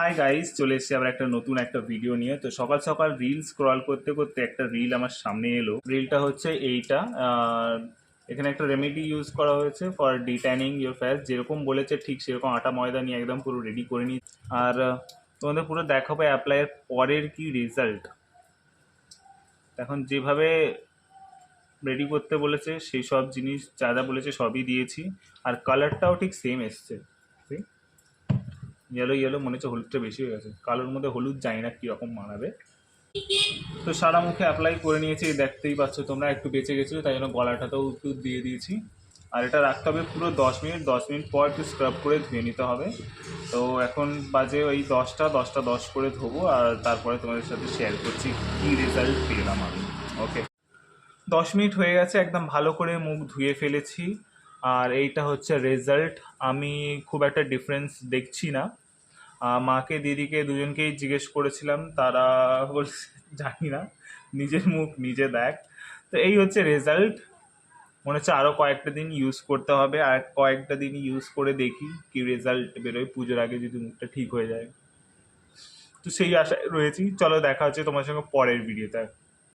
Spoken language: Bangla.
হাই গাইস, চলে এসেছি আবার একটা নতুন একটা ভিডিও নিয়ে। তো সকাল সকাল রিল স্ক্রল করতে করতে একটা রিল আমার সামনে এলো। রিলটা হচ্ছে এইটা। এখানে একটা রেমেডি ইউজ করা হয়েছে ফর ডিট্যানিং ইউর ফেস, যেরকম বলেছে ঠিক সেরকম আটা ময়দা নিয়ে একদম পুরো রেডি করে নিই। আর তোমাদের পুরো দেখাবো অ্যাপ্লাইয়ের পরের কি রেজাল্ট। এখন যেভাবে রেডি করতে বলেছে সেই সব জিনিস যা যা বলেছে সবই দিয়েছি। আর কালারটাও ঠিক সেম এসছে। ইয়েলো ইয়েলো মনে হচ্ছে হলুদটা বেশি হয়ে গেছে, কালোর মধ্যে হলুদ জানি না কীরকম মানাবে। তো সারা মুখে অ্যাপ্লাই করে নিয়েছি, দেখতেই পাচ্ছ তোমরা, একটু বেঁচে গেছিলো তাই জন্য গলাটাতেও একটু দিয়ে দিয়েছি। আর এটা রাখতে হবে পুরো 10 মিনিট, 10 মিনিট পর একটু স্ক্রাব করে ধুয়ে নিতে হবে। তো এখন বাজে ওই 10টা 10 করে ধোবো, আর তারপরে তোমাদের সাথে শেয়ার করছি কী রেজাল্ট পেলাম আমি। ওকে, 10 মিনিট হয়ে গেছে, একদম ভালো করে মুখ ধুয়ে ফেলেছি। আর এইটা হচ্ছে রেজাল্ট। আমি খুব একটা ডিফারেন্স দেখছি না। মাকে দিদিকে দুজনকেই জিজ্ঞেস করেছিলাম, তারা বলছে জানি না, নিজের মুখ নিজে দেখ। তো এই হচ্ছে রেজাল্ট। মনে হচ্ছে আরও কয়েকটা দিন ইউজ করতে হবে, আর কয়েকটা দিন ইউজ করে দেখি কি রেজাল্ট বেরোয়, পুজোর আগে যদি মুখটা ঠিক হয়ে যায়। তো সেই আশায় রয়েছি। চলো দেখা হচ্ছে তোমার সঙ্গে পরের ভিডিওতে।